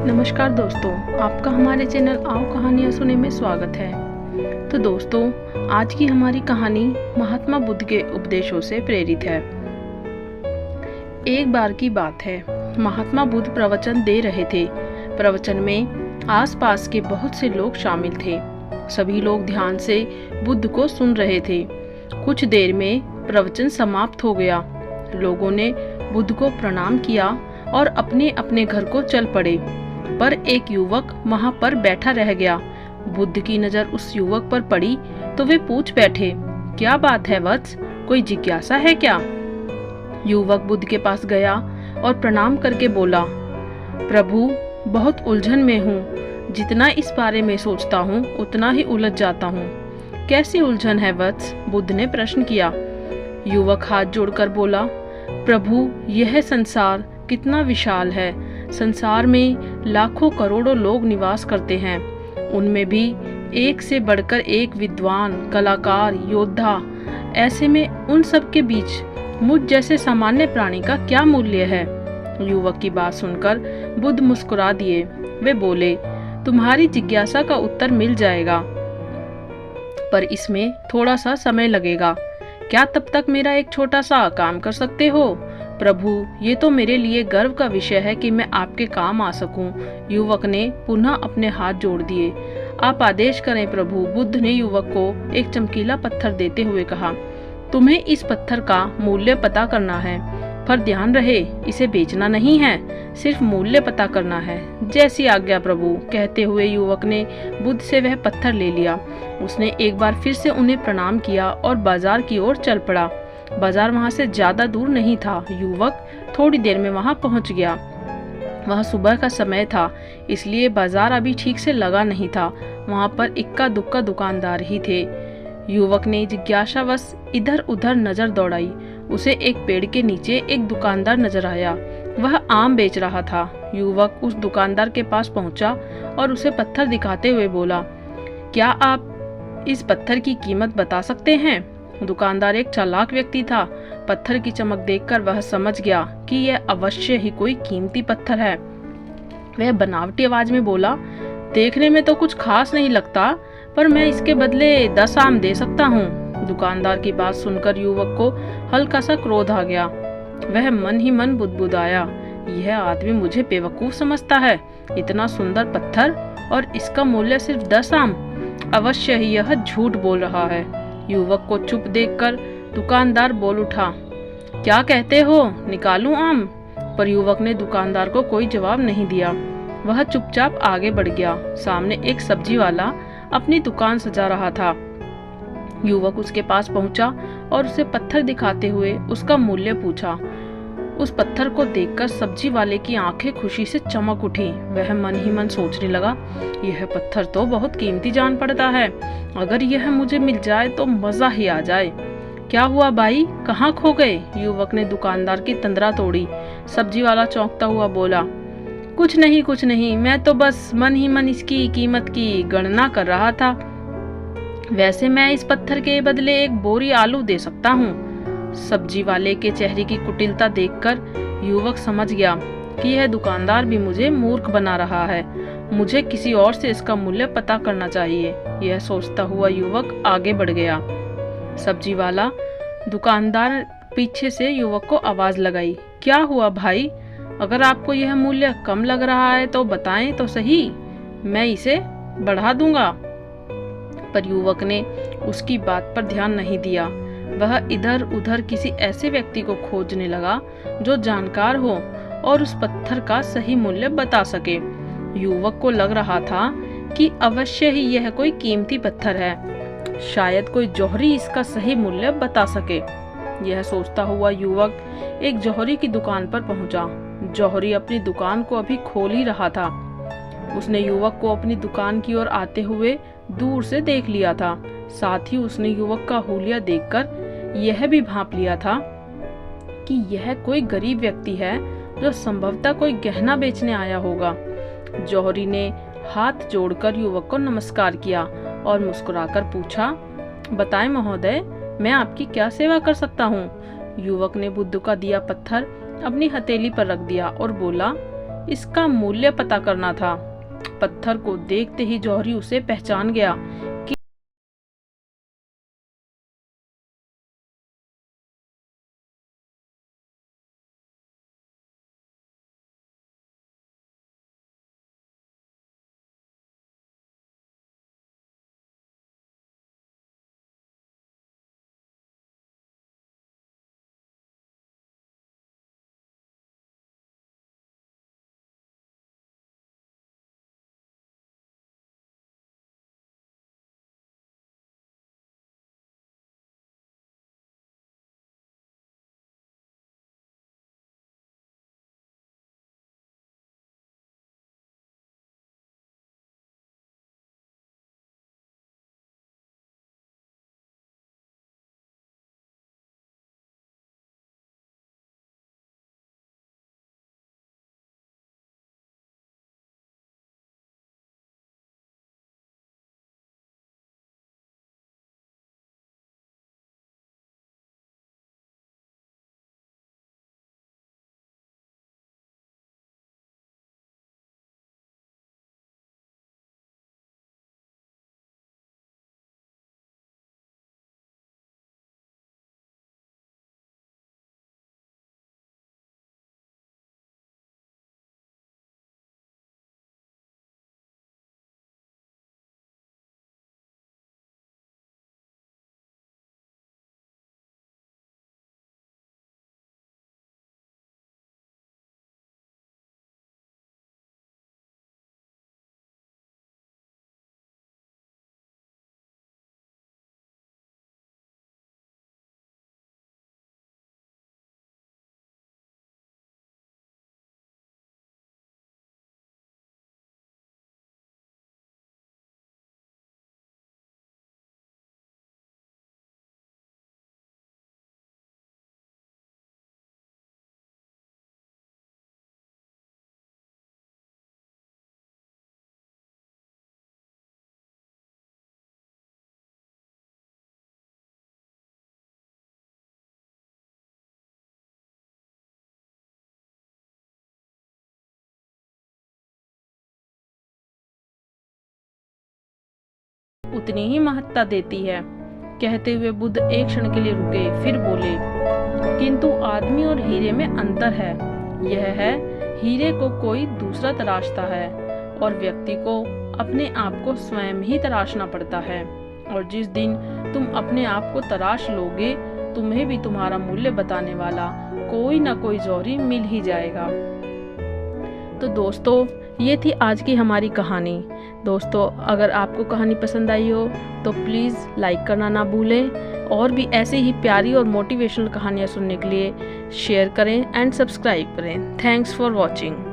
नमस्कार दोस्तों, आपका हमारे चैनल आओ कहानियाँ सुने में स्वागत है। तो दोस्तों, आज की हमारी कहानी महात्मा बुद्ध के उपदेशों से प्रेरित है। एक बार की बात है, महात्मा बुद्ध प्रवचन दे रहे थे। प्रवचन में आसपास के बहुत से लोग शामिल थे। सभी लोग ध्यान से बुद्ध को सुन रहे थे। कुछ देर में प्रवचन समाप्त हो गया। लोगों ने बुद्ध को प्रणाम किया और अपने अपने घर को चल पड़े। पर एक युवक वहां पर बैठा रह गया। बुद्ध की नजर उस युवक पर पड़ी तो वे पूछ बैठे, क्या बात है वत्स, कोई जिज्ञासा है क्या? युवक बुद्ध के पास गया और प्रणाम करके बोला, प्रभु, बहुत उलझन में हूँ। जितना इस बारे में सोचता हूँ उतना ही उलझ जाता हूँ। कैसी उलझन है वत्स? बुद्ध ने प्रश्न किया। युवक हाथ जोड़कर बोला, प्रभु, यह संसार कितना विशाल है। संसार में लाखों करोड़ों लोग निवास करते हैं। उनमें भी एक से बढ़कर एक विद्वान, कलाकार, योद्धा। ऐसे में उन सब के बीच मुझ जैसे सामान्य प्राणी का क्या मूल्य है? युवक की बात सुनकर बुद्ध मुस्कुरा दिए। वे बोले, तुम्हारी जिज्ञासा का उत्तर मिल जाएगा, पर इसमें थोड़ा सा समय लगेगा। क्या तब तक मेरा एक छोटा सा काम कर सकते हो? प्रभु, ये तो मेरे लिए गर्व का विषय है कि मैं आपके काम आ सकूं। युवक ने पुनः अपने हाथ जोड़ दिए। आप आदेश करें प्रभु। बुद्ध ने युवक को एक चमकीला पत्थर देते हुए कहा, तुम्हें इस पत्थर का मूल्य पता करना है, पर ध्यान रहे इसे बेचना नहीं है, सिर्फ मूल्य पता करना है। जैसी आज्ञा प्रभु। कहते हुए युवक ने बुद्ध से वह पत्थर ले लिया। उसने एक बार फिर से उन्हें प्रणाम किया और बाजार की ओर चल पड़ा। बाजार वहां से ज्यादा दूर नहीं था। युवक थोड़ी देर में वहां पहुंच गया। वह सुबह का समय था, इसलिए बाजार अभी ठीक से लगा नहीं था। वहां पर इक्का दुक्का दुकानदार ही थे। युवक ने जिज्ञासावश इधर उधर नजर दौड़ाई। उसे एक पेड़ के नीचे एक दुकानदार नजर आया। वह आम बेच रहा था। युवक उस दुकानदार के पास पहुंचा और उसे पत्थर दिखाते हुए बोला, क्या आप इस पत्थर की कीमत बता सकते हैं? दुकानदार एक चालाक व्यक्ति था। पत्थर की चमक देखकर वह समझ गया कि यह अवश्य ही कोई कीमती पत्थर है। वह बनावटी आवाज में बोला, देखने में तो कुछ खास नहीं लगता, पर मैं इसके बदले 10 आम दे सकता हूँ। दुकानदार की बात सुनकर युवक को हल्का सा क्रोध आ गया। वह मन ही मन बुदबुदाया, यह आदमी मुझे बेवकूफ समझता है। इतना सुंदर पत्थर और इसका मूल्य सिर्फ 10 आम। अवश्य ही यह झूठ बोल रहा है। युवक को चुप देखकर दुकानदार बोल उठा, क्या कहते हो, निकालूं आम? पर युवक ने दुकानदार को कोई जवाब नहीं दिया। वह चुपचाप आगे बढ़ गया। सामने एक सब्जी वाला अपनी दुकान सजा रहा था। युवक उसके पास पहुंचा और उसे पत्थर दिखाते हुए उसका मूल्य पूछा। उस पत्थर को देखकर सब्जी वाले की आंखें खुशी से चमक उठी। वह मन ही मन सोचने लगा, यह पत्थर तो बहुत कीमती जान पड़ता है। अगर यह मुझे मिल जाए तो मजा ही आ जाए। क्या हुआ भाई, कहाँ खो गए? युवक ने दुकानदार की तंद्रा तोड़ी। सब्जी वाला चौंकता हुआ बोला, कुछ नहीं, मैं तो बस मन ही मन इसकी कीमत की गणना कर रहा था। वैसे मैं इस पत्थर के बदले एक बोरी आलू दे सकता हूँ। सब्जी वाले के चेहरे की कुटिलता देखकर युवक समझ गया कि यह दुकानदार भी मुझे मूर्ख बना रहा है। मुझे किसी और से इसका मूल्य पता करना चाहिए। यह सोचता हुआ युवक आगे बढ़ गया। सब्जी वाला दुकानदार पीछे से युवक को आवाज लगाई, क्या हुआ भाई? अगर आपको यह मूल्य कम लग रहा है तो बताएं तो सही, मैं इसे बढ़ा दूंगा। पर युवक ने उसकी बात पर ध्यान नहीं दिया। वह इधर उधर किसी ऐसे व्यक्ति को खोजने लगा जो जानकार हो और उस पत्थर का सही मूल्य बता सके। युवक को लग रहा था कि अवश्य ही यह कोई कीमती पत्थर है। शायद कोई जौहरी इसका सही मूल्य बता सके। यह सोचता हुआ युवक एक जौहरी की दुकान पर पहुंचा। जौहरी अपनी दुकान को अभी खोल ही रहा था। उसने युवक को अपनी दुकान की ओर आते हुए दूर से देख लिया था। साथ ही उसने युवक का हुलिया देखकर यह भी भांप लिया था कि यह कोई गरीब व्यक्ति है जो संभवतः कोई गहना बेचने आया होगा। जौहरी ने हाथ जोड़कर युवक को नमस्कार किया और मुस्कुराकर पूछा, बताएं महोदय, मैं आपकी क्या सेवा कर सकता हूँ? युवक ने बुद्ध का दिया पत्थर अपनी हथेली पर रख दिया और बोला, इसका मूल्य पता करना था। पत्थर को देखते ही जौहरी उसे पहचान गया कि उतनी ही महत्ता देती है। कहते हुए बुद्ध एक क्षण के लिए रुके, फिर बोले, किंतु आदमी और हीरे में अंतर है। यह है, हीरे को कोई दूसरा तराशता है और व्यक्ति को अपने आप को स्वयं ही तराशना पड़ता है। और जिस दिन तुम अपने आप को तराश लोगे, तुम्हें भी तुम्हारा मूल्य बताने वाला कोई ना कोई जौहरी मिल ही जाएगा। तो दोस्तों, ये थी आज की हमारी कहानी। दोस्तों, अगर आपको कहानी पसंद आई हो तो प्लीज़ लाइक करना ना भूलें, और भी ऐसे ही प्यारी और मोटिवेशनल कहानियाँ सुनने के लिए शेयर करें एंड सब्सक्राइब करें। Thanks for watching.